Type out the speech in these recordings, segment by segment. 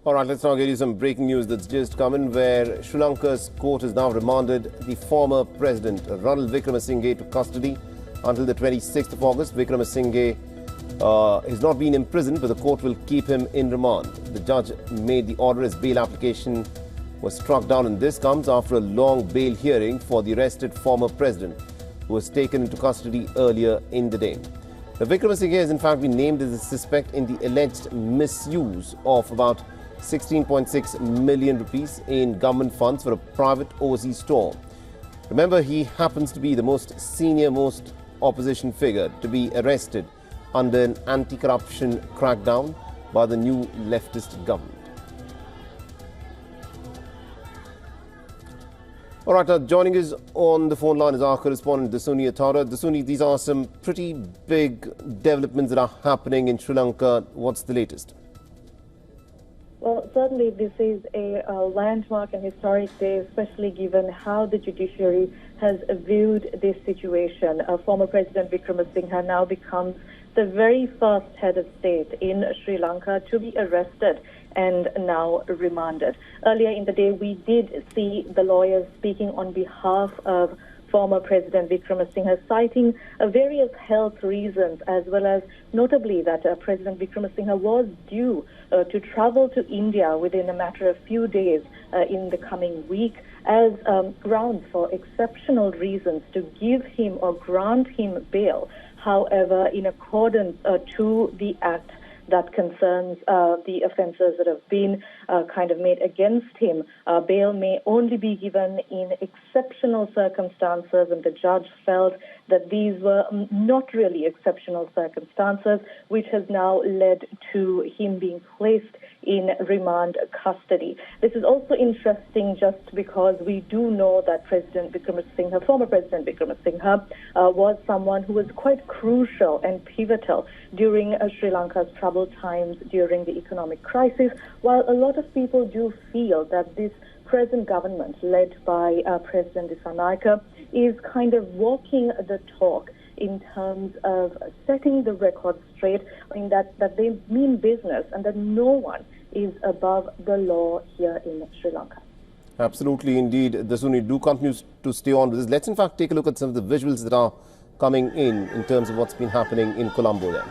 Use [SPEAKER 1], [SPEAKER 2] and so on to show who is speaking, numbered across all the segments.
[SPEAKER 1] All right, let's now get you some breaking news that's just come in, where Sri Lanka's court has now remanded the former president, Ranil Wickremesinghe, to custody until the 26th of August. Wickremesinghe has not been imprisoned, but the court will keep him in remand. The judge made the order as bail application was struck down, and this comes after a long bail hearing for the arrested former president, who was taken into custody earlier in the day. The Wickremesinghe has in fact been named as a suspect in the alleged misuse of about 16.6 million rupees in government funds for a private overseas store. Remember, he happens to be the most senior, most opposition figure to be arrested under an anti-corruption crackdown by the new leftist government. All right, joining us on the phone line is our correspondent Dasuni Atara. Dasuni, these are some pretty big developments that are happening in Sri Lanka. What's the latest?
[SPEAKER 2] Well, certainly this is a landmark and historic day, especially given how the judiciary has viewed this situation. Former President Wickremesinghe now becomes the very first head of state in Sri Lanka to be arrested and now remanded. Earlier in the day, we did see the lawyers speaking on behalf of former President Wickremesinghe, citing various health reasons, as well as notably that President Wickremesinghe was due to travel to India within a matter of few days in the coming week as grounds for exceptional reasons to give him or grant him bail. However, in accordance to the Act that concerns the offences that have been kind of made against him, bail may only be given in exceptional circumstances, and the judge felt that these were not really exceptional circumstances, which has now led to him being placed in remand custody. This is also interesting just because we do know that former President Wickremesinghe, was someone who was quite crucial and pivotal during Sri Lanka's troubled times during the economic crisis, while a lot of people do feel that this present government, led by President Dissanayake, is kind of walking the talk in terms of setting the record straight, in that they mean business and that no one is above the law here in Sri Lanka.
[SPEAKER 1] Absolutely, indeed. Dasuni, do continue to stay on with this. Let's in fact take a look at some of the visuals that are coming in terms of what's been happening in Colombo there.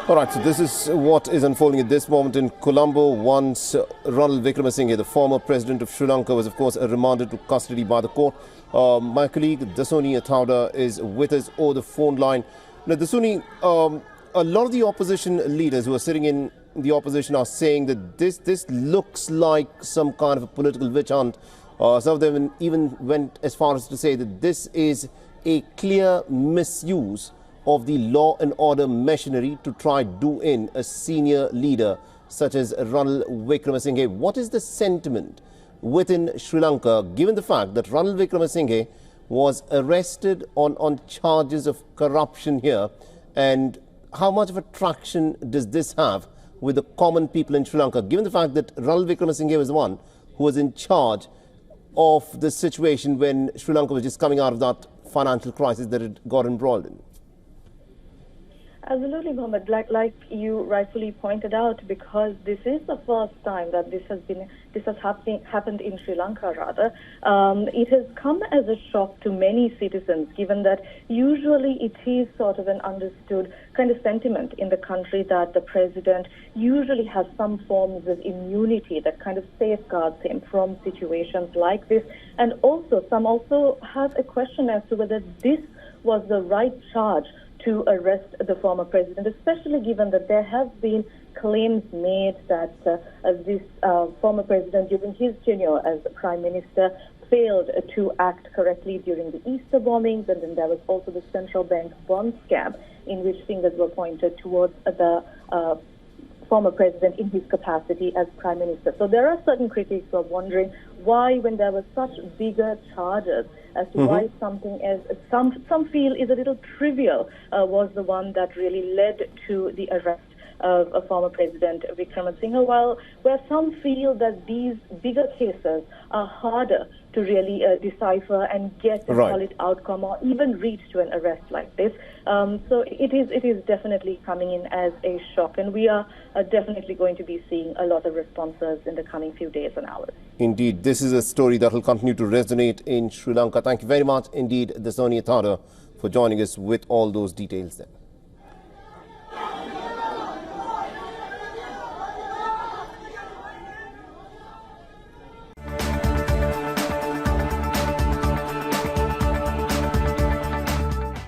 [SPEAKER 1] All right, so this is what is unfolding at this moment in Colombo. Once Ranil Wickremesinghe, the former president of Sri Lanka, was of course remanded to custody by the court. My colleague Dasuni Atara is with us over the phone line. Now, Dasuni, a lot of the opposition leaders who are sitting in the opposition are saying that this looks like some kind of a political witch hunt. Some of them even went as far as to say that this is a clear misuse of the law and order machinery to try do in a senior leader such as Ranil Wickremesinghe. What is the sentiment within Sri Lanka, given the fact that Ranil Wickremesinghe was arrested on charges of corruption here, and how much of a traction does this have with the common people in Sri Lanka, given the fact that Ranil Wickremesinghe was the one who was in charge of the situation when Sri Lanka was just coming out of that financial crisis that it got embroiled in?
[SPEAKER 2] Absolutely, Mohammed. Like you rightfully pointed out, because this is the first time that this has happened in Sri Lanka. Rather, it has come as a shock to many citizens, given that usually it is sort of an understood kind of sentiment in the country that the president usually has some forms of immunity that kind of safeguards him from situations like this, and some also have a question as to whether this was the right charge to arrest the former president, especially given that there have been claims made that this former president, during his tenure as prime minister, failed to act correctly during the Easter bombings, and then there was also the central bank bond scam, in which fingers were pointed towards the former president in his capacity as prime minister. So there are certain critics who are wondering why, when there were such bigger charges, as to why something as some feel is a little trivial, was the one that really led to the arrest of former President Wickremesinghe, where some feel that these bigger cases are harder to really decipher and get a solid outcome or even reach to an arrest like this. So it is definitely coming in as a shock, and we are definitely going to be seeing a lot of responses in the coming few days and hours.
[SPEAKER 1] Indeed, this is a story that will continue to resonate in Sri Lanka. Thank you very much indeed, Dasoni Athada, for joining us with all those details there.